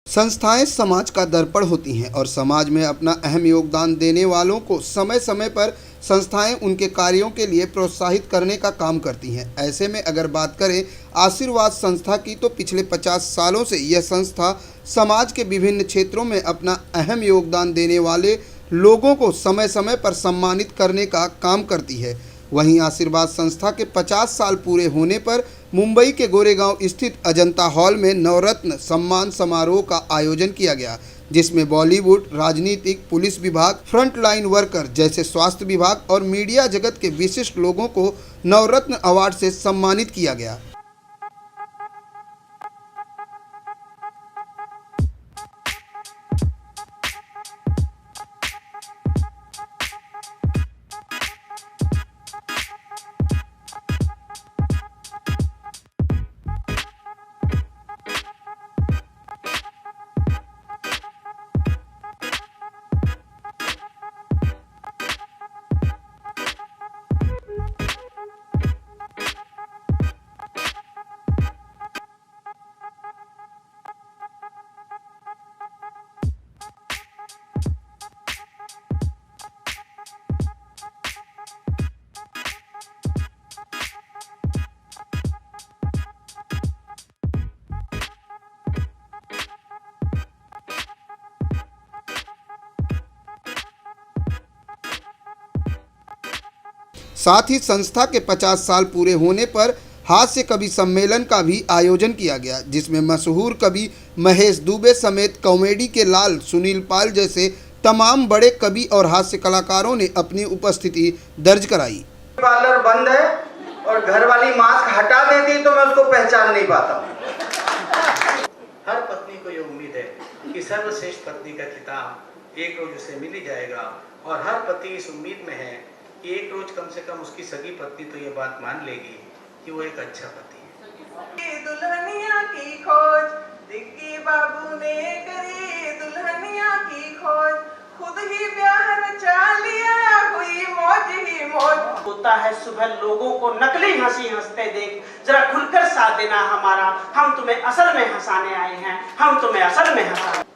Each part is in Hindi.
संस्थाएं समाज का दर्पण होती हैं और समाज में अपना अहम योगदान देने वालों को समय समय पर संस्थाएं उनके कार्यों के लिए प्रोत्साहित करने का काम करती हैं। ऐसे में अगर बात करें आशीर्वाद संस्था की, तो पिछले 50 सालों से यह संस्था समाज के विभिन्न क्षेत्रों में अपना अहम योगदान देने वाले लोगों को समय समय पर सम्मानित करने का काम करती है। वहीं आशीर्वाद संस्था के 50 साल पूरे होने पर मुंबई के गोरेगांव स्थित अजंता हॉल में नवरत्न सम्मान समारोह का आयोजन किया गया, जिसमें बॉलीवुड, राजनीतिक, पुलिस विभाग, फ्रंट लाइन वर्कर जैसे स्वास्थ्य विभाग और मीडिया जगत के विशिष्ट लोगों को नवरत्न अवार्ड से सम्मानित किया गया। साथ ही संस्था के 50 साल पूरे होने पर हास्य कवि सम्मेलन का भी आयोजन किया गया, जिसमें मशहूर कवि महेश दुबे समेत कॉमेडी के लाल सुनील पाल जैसे तमाम बड़े कवि और हास्य कलाकारों ने अपनी उपस्थिति दर्ज कराई। पार्लर बंद है और घर वाली मास्क हटा देती तो मैं उसको पहचान नहीं पाता। हर पत्नी को ये उम्मीद है कि सर्वश्रेष्ठ पत्नी का खिताब एक रोज उसे मिल ही जाएगा, और हर पति इस उम्मीद में है कि एक रोज कम से कम उसकी सगी पत्नी तो ये बात मान लेगी कि वो एक अच्छा पति है। दुल्हनिया की खोज दिग्गी बाबू ने करी, दुल्हनिया की खोज खुद ही ब्याह रचा लिया, हुई मौज ही मौज। होता है सुबह लोगों को नकली हंसी हंसते देख, जरा खुलकर साथ देना हमारा, हम तुम्हें असल में हंसाने आए हैं, हम तुम्हें असल में हंसाने।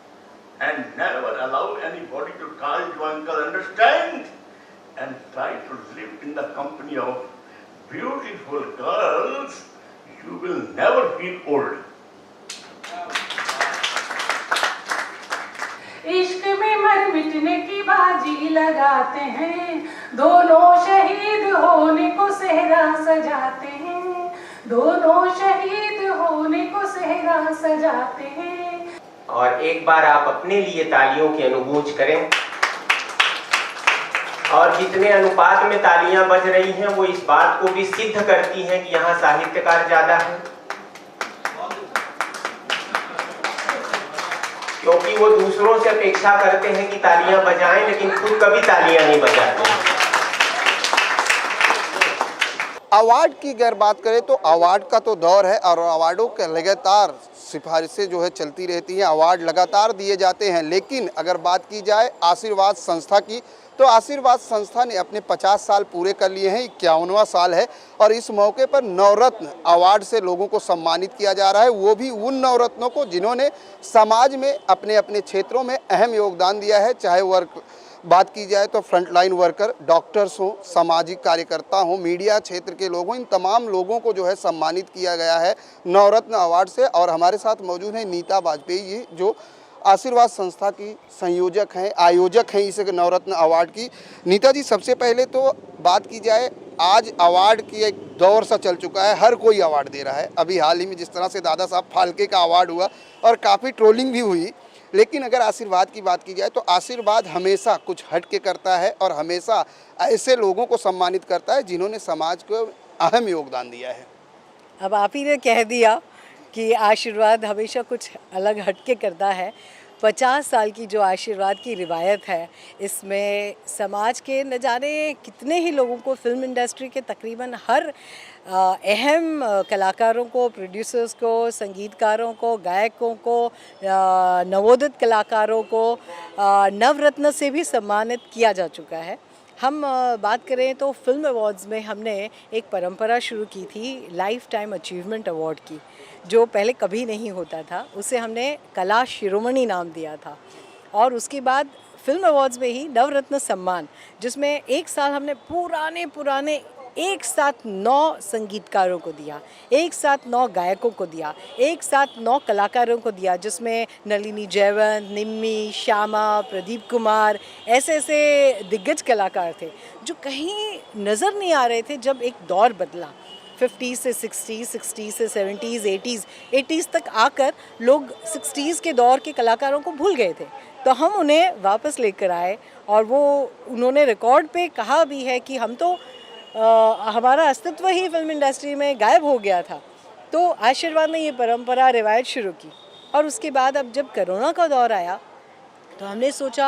And never allow anybody to call you uncle, understand? And try to live in the company of beautiful girls. You will never feel old. इश्क में मर मिटने की बाजी लगाते हैं, दोनों शहीद होने को सेहरा सजाते हैं, दोनों शहीद होने को सेहरा सजाते हैं। और एक बार आप अपने लिए तालियों की अनुभूति करें, और जितने अनुपात में तालियां बज रही हैं वो इस बात को भी सिद्ध करती हैं कि यहाँ साहित्यकार ज्यादा हैं, क्योंकि वो दूसरों से अपेक्षा करते हैं कि तालियां बजाएं, लेकिन खुद कभी तालियां नहीं बजाते। अवार्ड की अगर बात करें तो अवार्ड का तो दौर है और अवार्डों के लगातार सिफारिशें जो है चलती रहती हैं, अवार्ड लगातार दिए जाते हैं। लेकिन अगर बात की जाए आशीर्वाद संस्था की, तो आशीर्वाद संस्था ने अपने 50 साल पूरे कर लिए हैं, 51वां साल है और इस मौके पर नवरत्न अवार्ड से लोगों को सम्मानित किया जा रहा है, वो भी उन नवरत्नों को जिन्होंने समाज में अपने अपने क्षेत्रों में अहम योगदान दिया है। चाहे वर्क बात की जाए तो फ्रंट लाइन वर्कर, डॉक्टर्स हों, सामाजिक कार्यकर्ता हों, मीडिया क्षेत्र के लोग हों, इन तमाम लोगों को जो है सम्मानित किया गया है नवरत्न अवार्ड से। और हमारे साथ मौजूद हैं नीता वाजपेयी जी, जो आशीर्वाद संस्था की संयोजक हैं, आयोजक हैं इस नवरत्न अवार्ड की। नीता जी, सबसे पहले तो बात की जाए, आज अवार्ड की एक दौर सा चल चुका है, हर कोई अवार्ड दे रहा है। अभी हाल ही में जिस तरह से दादा साहब फाल्के का अवार्ड हुआ और काफ़ी ट्रोलिंग भी हुई, लेकिन अगर आशीर्वाद की बात की जाए तो आशीर्वाद हमेशा कुछ हट के करता है और हमेशा ऐसे लोगों को सम्मानित करता है जिन्होंने समाज को अहम योगदान दिया है। अब आप ही ने कह दिया कि आशीर्वाद हमेशा कुछ अलग हटके करता है। 50 साल की जो आशीर्वाद की रिवायत है, इसमें समाज के न जाने कितने ही लोगों को, फिल्म इंडस्ट्री के तकरीबन हर अहम कलाकारों को, प्रोड्यूसर्स को, संगीतकारों को, गायकों को, नवोदित कलाकारों को नवरत्न से भी सम्मानित किया जा चुका है। हम बात करें तो फिल्म अवार्ड्स में हमने एक परंपरा शुरू की थी लाइफ टाइम अचीवमेंट अवार्ड की, जो पहले कभी नहीं होता था। उसे हमने कला शिरोमणि नाम दिया था। और उसके बाद फिल्म अवार्ड्स में ही नवरत्न सम्मान, जिसमें एक साल हमने पुराने एक साथ 9 संगीतकारों को दिया, एक साथ 9 गायकों को दिया, एक साथ 9 कलाकारों को दिया, जिसमें नलिनी जयवंत, निम्मी, श्यामा, प्रदीप कुमार, ऐसे दिग्गज कलाकार थे जो कहीं नज़र नहीं आ रहे थे जब एक दौर बदला। 50 से 60, 60 से 70s, 80s तक आकर लोग 60s के दौर के कलाकारों को भूल गए थे। तो हम उन्हें वापस लेकर आए और उन्होंने रिकॉर्ड पे कहा भी है कि हम तो हमारा अस्तित्व ही फिल्म इंडस्ट्री में गायब हो गया था। तो आशीर्वाद ने ये परंपरा रिवायत शुरू की। और उसके बाद अब जब कोरोना का दौर आया तो हमने सोचा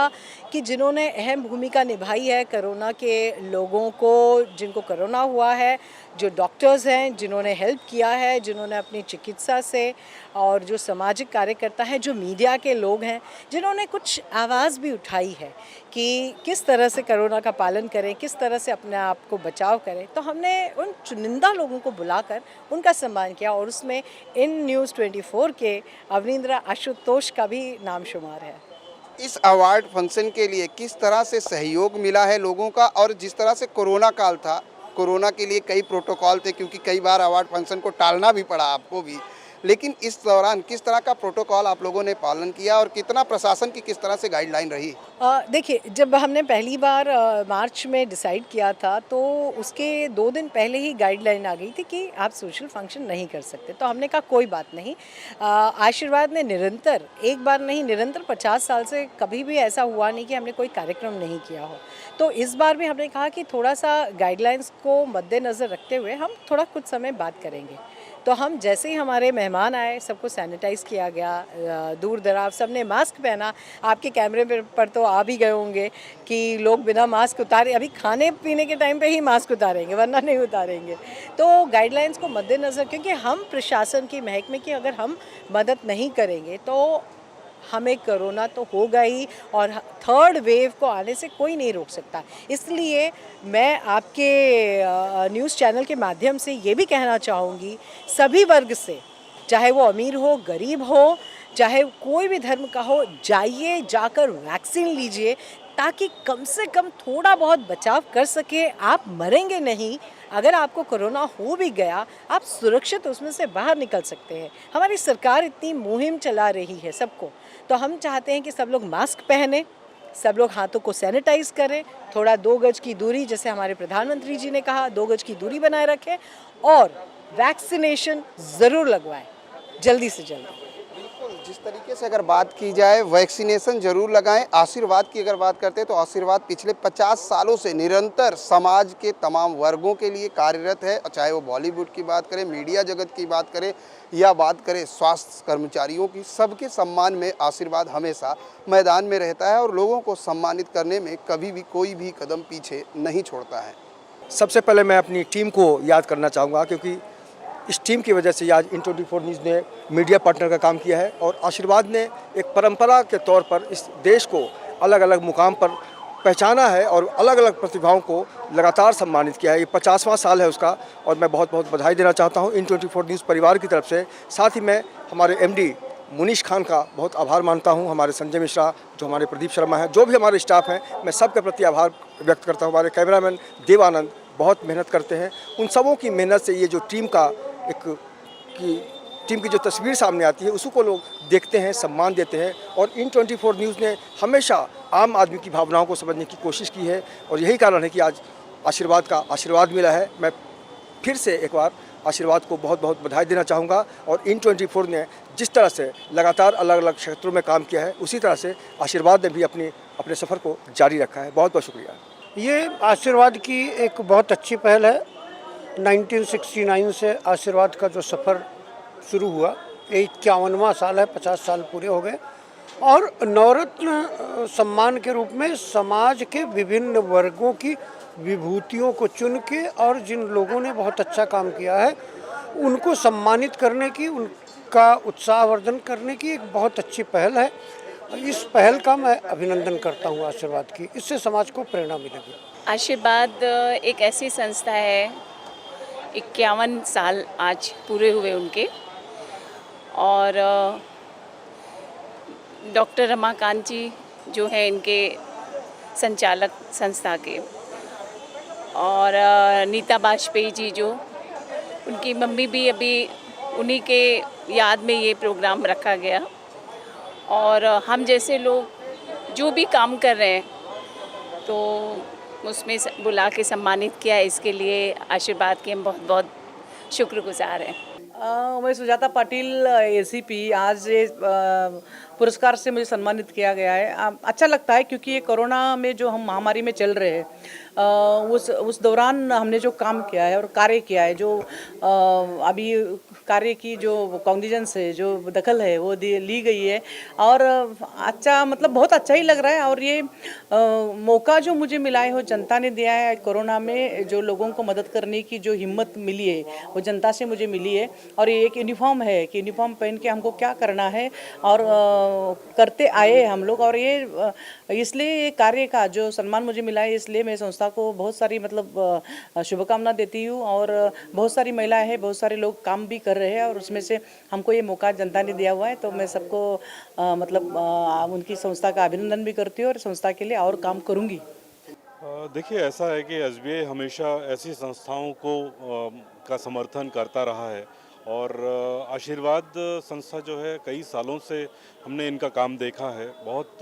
कि जिन्होंने अहम भूमिका निभाई है कोरोना के लोगों को, जिनको कोरोना हुआ है, जो डॉक्टर्स हैं जिन्होंने हेल्प किया है, जिन्होंने अपनी चिकित्सा से, और जो सामाजिक कार्यकर्ता हैं, जो मीडिया के लोग हैं, जिन्होंने कुछ आवाज़ भी उठाई है कि किस तरह से कोरोना का पालन करें, किस तरह से अपने आप को बचाव करें। तो हमने उन चुनिंदा लोगों को बुलाकर उनका सम्मान किया और उसमें इन न्यूज़ 24 के अवनींद्र आशुतोष का भी नाम शुमार है। इस अवार्ड फंक्शन के लिए किस तरह से सहयोग मिला है लोगों का, और जिस तरह से कोरोना काल था, कोरोना के लिए कई प्रोटोकॉल थे क्योंकि कई बार अवार्ड फंक्शन को टालना भी पड़ा आपको भी, लेकिन इस दौरान किस तरह का प्रोटोकॉल आप लोगों ने पालन किया और कितना प्रशासन की किस तरह से गाइडलाइन रही? देखिए, जब हमने पहली बार मार्च में डिसाइड किया था तो उसके 2 दिन पहले ही गाइडलाइन आ गई थी कि आप सोशल फंक्शन नहीं कर सकते। तो हमने कहा कोई बात नहीं। आशीर्वाद ने निरंतर, एक बार नहीं, निरंतर 50 साल से कभी भी ऐसा हुआ नहीं कि हमने कोई कार्यक्रम नहीं किया हो। तो इस बार भी हमने कहा कि थोड़ा सा गाइडलाइंस को मद्देनज़र रखते हुए हम थोड़ा कुछ समय बात करेंगे। तो हम जैसे ही हमारे मेहमान आए, सबको सैनिटाइज़ किया गया, दूर दराज सबने मास्क पहना। आपके कैमरे पर तो आ भी गए होंगे कि लोग बिना मास्क उतारे, अभी खाने पीने के टाइम पे ही मास्क उतारेंगे वरना नहीं उतारेंगे। तो गाइडलाइंस को मद्देनज़र, क्योंकि हम प्रशासन की महकमे की अगर हम मदद नहीं करेंगे तो हमें कोरोना तो होगा ही और थर्ड वेव को आने से कोई नहीं रोक सकता। इसलिए मैं आपके न्यूज़ चैनल के माध्यम से ये भी कहना चाहूँगी सभी वर्ग से, चाहे वो अमीर हो, गरीब हो, चाहे कोई भी धर्म का हो, जाइए, जाकर वैक्सीन लीजिए ताकि कम से कम थोड़ा बहुत बचाव कर सके। आप मरेंगे नहीं। अगर आपको कोरोना हो भी गया, आप सुरक्षित उसमें से बाहर निकल सकते हैं। हमारी सरकार इतनी मुहिम चला रही है सबको, तो हम चाहते हैं कि सब लोग मास्क पहने, सब लोग हाथों को सैनिटाइज करें, थोड़ा 2 गज की दूरी, जैसे हमारे प्रधानमंत्री जी ने कहा, 2 गज की दूरी बनाए रखें और वैक्सीनेशन ज़रूर लगवाएं जल्दी से जल्दी। जिस तरीके से अगर बात की जाए, वैक्सीनेशन जरूर लगाएं। आशीर्वाद की अगर बात करते हैं तो आशीर्वाद पिछले 50 सालों से निरंतर समाज के तमाम वर्गों के लिए कार्यरत है, चाहे वो बॉलीवुड की बात करें, मीडिया जगत की बात करें या बात करें स्वास्थ्य कर्मचारियों की, सबके सम्मान में आशीर्वाद हमेशा मैदान में रहता है और लोगों को सम्मानित करने में कभी भी कोई भी कदम पीछे नहीं छोड़ता है। सबसे पहले मैं अपनी टीम को याद करना चाहूँगा, क्योंकि इस टीम की वजह से आज इन24 न्यूज़ ने मीडिया पार्टनर का काम किया है और आशीर्वाद ने एक परंपरा के तौर पर इस देश को अलग अलग मुकाम पर पहचाना है और अलग अलग प्रतिभाओं को लगातार सम्मानित किया है। ये 50वां साल है उसका और मैं बहुत बहुत बधाई देना चाहता हूँ इन24 न्यूज़ परिवार की तरफ से। साथ ही मैं हमारे MD मुनीश खान का बहुत आभार मानता हूँ, हमारे संजय मिश्रा, जो हमारे प्रदीप शर्मा हैं, जो भी हमारे स्टाफ हैं, मैं सबके प्रति आभार व्यक्त करता हूँ। हमारे कैमरामैन देवानंद बहुत मेहनत करते हैं। उन सबों की मेहनत से ये जो टीम की जो तस्वीर सामने आती है उसको लोग देखते हैं, सम्मान देते हैं और इन24 न्यूज़ ने हमेशा आम आदमी की भावनाओं को समझने की कोशिश की है और यही कारण है कि आज आशीर्वाद का आशीर्वाद मिला है। मैं फिर से एक बार आशीर्वाद को बहुत बहुत बधाई देना चाहूँगा और इन24 ने जिस तरह से लगातार अलग अलग क्षेत्रों में काम किया है उसी तरह से आशीर्वाद ने भी अपने सफ़र को जारी रखा है। बहुत बहुत शुक्रिया। ये आशीर्वाद की एक बहुत अच्छी पहल है। 1969 से आशीर्वाद का जो सफ़र शुरू हुआ, ये 51वां साल है, 50 साल पूरे हो गए और नवरत्न सम्मान के रूप में समाज के विभिन्न वर्गों की विभूतियों को चुन के और जिन लोगों ने बहुत अच्छा काम किया है उनको सम्मानित करने की, उनका उत्साहवर्धन करने की एक बहुत अच्छी पहल है। इस पहल का मैं अभिनंदन करता हूँ आशीर्वाद की, इससे समाज को प्रेरणा मिलेगी। आशीर्वाद एक ऐसी संस्था है, 51 साल आज पूरे हुए उनके, और डॉक्टर रमाकांत जी जो हैं इनके संचालक संस्था के, और नीता बाजपेयी जी जो उनकी मम्मी भी अभी उन्हीं के याद में ये प्रोग्राम रखा गया, और हम जैसे लोग जो भी काम कर रहे हैं तो उसमें बुला के सम्मानित किया। इसके लिए आशीर्वाद के हम बहुत बहुत शुक्रगुजार हैं। मैं सुजाता पाटिल एसीपी, आज ये पुरस्कार से मुझे सम्मानित किया गया है। अच्छा लगता है क्योंकि ये कोरोना में जो हम महामारी में चल रहे हैं उस दौरान हमने जो काम किया है और कार्य किया है, जो अभी कार्य की जो कॉग्निजेंस है, जो दखल है वो ली गई है, और अच्छा मतलब बहुत अच्छा ही लग रहा है। और ये मौका जो मुझे मिला है वो जनता ने दिया है। कोरोना में जो लोगों को मदद करने की जो हिम्मत मिली है वो जनता से मुझे मिली है। और ये एक यूनिफॉर्म है कि यूनिफॉर्म पहन के हमको क्या करना है और करते आए हम लोग, और ये इसलिए ये कार्य का जो सम्मान मुझे मिला है, इसलिए मैं संस्था को बहुत सारी मतलब शुभकामना देती हूँ। और बहुत सारी महिलाएं हैं, बहुत सारे लोग काम भी कर रहे हैं, और उसमें से हमको ये मौका जनता ने दिया हुआ है, तो मैं सबको मतलब उनकी संस्था का अभिनंदन भी करती हूँ और संस्था के लिए और काम करूँगी। देखिए, ऐसा है कि एसबीआई हमेशा ऐसी संस्थाओं को का समर्थन करता रहा है, और आशीर्वाद संस्था जो है कई सालों से हमने इनका काम देखा है। बहुत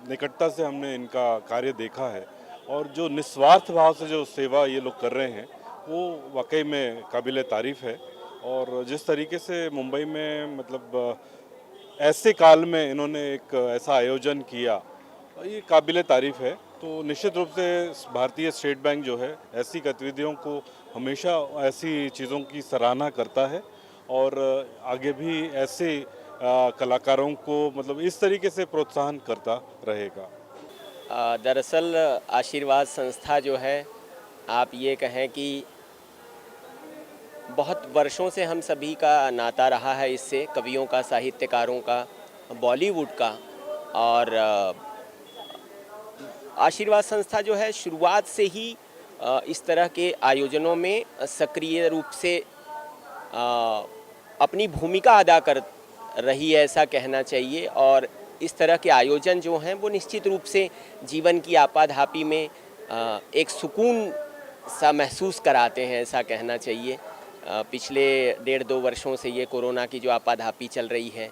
निकटता से हमने इनका कार्य देखा है, और जो निस्वार्थ भाव से जो सेवा ये लोग कर रहे हैं वो वाकई में काबिल तारीफ़ है। और जिस तरीके से मुंबई में मतलब ऐसे काल में इन्होंने एक ऐसा आयोजन किया, ये काबिल तारीफ़ है। तो निश्चित रूप से भारतीय स्टेट बैंक जो है ऐसी गतिविधियों को हमेशा ऐसी चीज़ों की सराहना करता है, और आगे भी ऐसे कलाकारों को मतलब इस तरीके से प्रोत्साहन करता रहेगा। दरअसल आशीर्वाद संस्था जो है, आप ये कहें कि बहुत वर्षों से हम सभी का नाता रहा है इससे, कवियों का, साहित्यकारों का, बॉलीवुड का। और आशीर्वाद संस्था जो है शुरुआत से ही इस तरह के आयोजनों में सक्रिय रूप से अपनी भूमिका अदा कर रही है, ऐसा कहना चाहिए। और इस तरह के आयोजन जो हैं वो निश्चित रूप से जीवन की आपाधापी में एक सुकून सा महसूस कराते हैं, ऐसा कहना चाहिए। पिछले 1.5-2 वर्षों से ये कोरोना की जो आपाधापी चल रही है,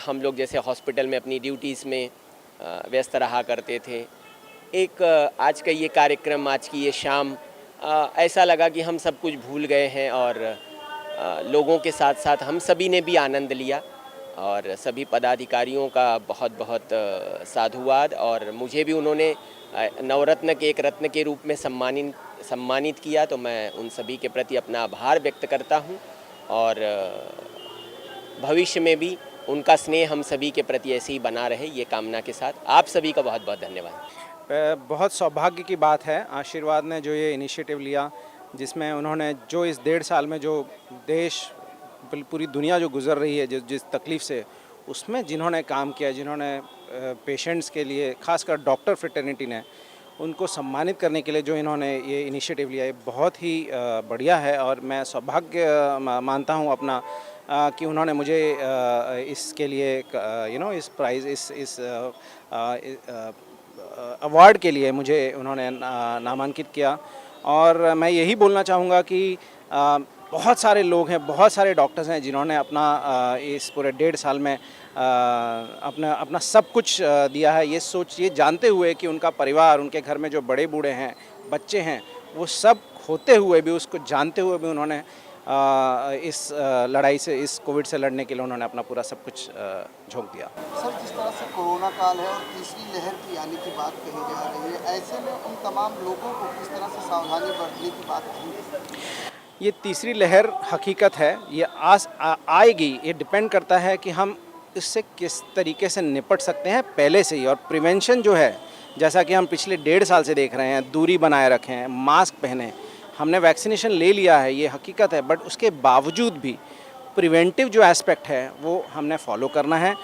हम लोग जैसे हॉस्पिटल में अपनी ड्यूटीज़ में व्यस्त रहा करते थे। एक आज का ये कार्यक्रम, आज की ये शाम, ऐसा लगा कि हम सब कुछ भूल गए हैं, और लोगों के साथ साथ हम सभी ने भी आनंद लिया। और सभी पदाधिकारियों का बहुत बहुत साधुवाद, और मुझे भी उन्होंने नवरत्न के एक रत्न के रूप में सम्मानित किया, तो मैं उन सभी के प्रति अपना आभार व्यक्त करता हूँ। और भविष्य में भी उनका स्नेह हम सभी के प्रति ऐसे ही बना रहे, ये कामना के साथ आप सभी का बहुत बहुत धन्यवाद। बहुत सौभाग्य की बात है आशीर्वाद ने जो ये इनिशिएटिव लिया, जिसमें उन्होंने जो इस 1.5 साल में जो देश, पूरी दुनिया जो गुजर रही है जिस तकलीफ़ से, उसमें जिन्होंने काम किया, जिन्होंने पेशेंट्स के लिए, खासकर डॉक्टर फ्रेटर्निटी ने, उनको सम्मानित करने के लिए जो इन्होंने ये इनिशिएटिव लिया, ये बहुत ही बढ़िया है। और मैं सौभाग्य मानता हूँ अपना कि उन्होंने मुझे इसके लिए इस प्राइज़, इस अवार्ड के लिए मुझे उन्होंने नामांकित किया। और मैं यही बोलना चाहूँगा कि बहुत सारे लोग हैं, बहुत सारे डॉक्टर्स हैं जिन्होंने अपना इस पूरे 1.5 साल में अपना सब कुछ दिया है, ये जानते हुए कि उनका परिवार, उनके घर में जो बड़े बूढ़े हैं, बच्चे हैं, वो सब होते हुए भी, उसको जानते हुए भी उन्होंने इस लड़ाई से, इस कोविड से लड़ने के लिए उन्होंने अपना पूरा सब कुछ झोंक दिया। सर, जिस तरह से कोरोना काल है और तीसरी लहर की आने की बात कही जा रही है, ऐसे में उन तमाम लोगों को किस तरह से सावधानी बरतने की बात कही? ये तीसरी लहर हकीकत है, ये आएगी। ये डिपेंड करता है कि हम इससे किस तरीके से निपट सकते हैं पहले से ही। और प्रिवेंशन जो है, जैसा कि हम पिछले 1.5 साल से देख रहे हैं, दूरी बनाए रखें, मास्क पहने, हमने वैक्सीनेशन ले लिया है, ये हकीकत है, बट उसके बावजूद भी प्रिवेंटिव जो एस्पेक्ट है वो हमने फॉलो करना है,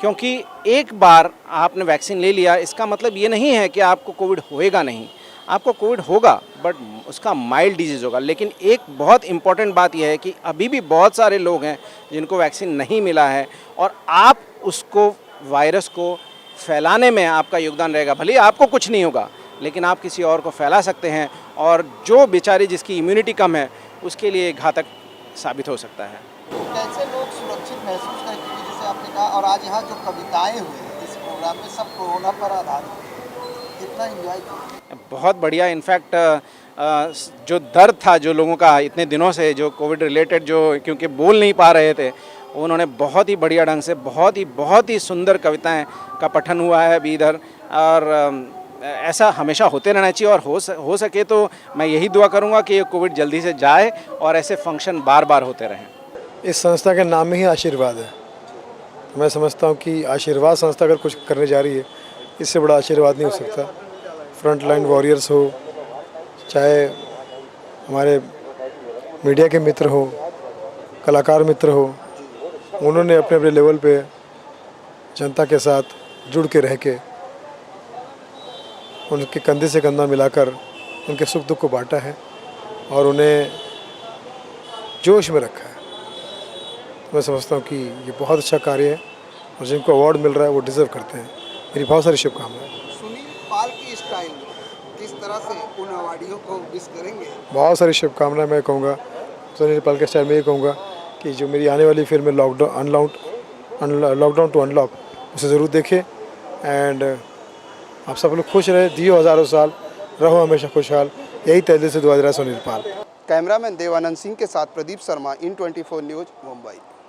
क्योंकि एक बार आपने वैक्सीन ले लिया इसका मतलब ये नहीं है कि आपको कोविड होएगा नहीं, आपको कोविड होगा बट उसका माइल्ड डिजीज़ होगा। लेकिन एक बहुत इम्पॉर्टेंट बात यह है कि अभी भी बहुत सारे लोग हैं जिनको वैक्सीन नहीं मिला है और आप उसको वायरस को फैलाने में आपका योगदान रहेगा। भले आपको कुछ नहीं होगा लेकिन आप किसी और को फैला सकते हैं और जो बेचारी जिसकी इम्यूनिटी कम है उसके लिए घातक साबित हो सकता है। कैसे लोग सुरक्षित महसूस करेंगे, जैसे आपने कहा, और आज यहाँ जो कविताएं हुई हैं इस प्रोग्राम में सब कोरोना पर आधारित, कितना एंजॉय किया? बहुत बढ़िया। इनफैक्ट जो दर्द था जो लोगों का इतने दिनों से, जो कोविड रिलेटेड, जो क्योंकि बोल नहीं पा रहे थे, उन्होंने बहुत ही बढ़िया ढंग से बहुत ही सुंदर कविताएं का पठन हुआ है अभी इधर। और ऐसा हमेशा होते रहना चाहिए और हो सके तो मैं यही दुआ करूंगा कि ये कोविड जल्दी से जाए और ऐसे फंक्शन बार बार होते रहें। इस संस्था का नाम ही आशीर्वाद है। मैं समझता हूँ कि आशीर्वाद संस्था अगर कुछ करने जा रही है इससे बड़ा आशीर्वाद नहीं हो सकता। फ्रंट लाइन वॉरियर्स हो, चाहे हमारे मीडिया के मित्र हो, कलाकार मित्र हो, उन्होंने अपने अपने लेवल पे जनता के साथ जुड़ के रह के उनके कंधे से कंधा मिलाकर उनके सुख दुख को बांटा है और उन्हें जोश में रखा है। मैं समझता हूँ कि ये बहुत अच्छा कार्य है और जिनको अवार्ड मिल रहा है वो डिज़र्व करते हैं। मेरी बहुत सारी शुभकामनाएं। सुनील पाल की स्टाइल में किस तरह से उन अवार्डियों को विश करेंगे? बहुत सारी शुभकामनाएं। मैं कहूँगा सुनील पाल के स्टाइल में ये कहूँगा कि जो मेरी आने वाली फिल्म है लॉकडाउन टू अनलॉक, उसे ज़रूर देखें। एंड आप सब लोग खुश रहे, जियो हज़ारों साल, रहो हमेशा खुशहाल, यही तहदिल से दुआ दे रहा है सुनील पाल। कैमरामैन देवानंद सिंह के साथ प्रदीप शर्मा, इन 24 न्यूज़, मुंबई।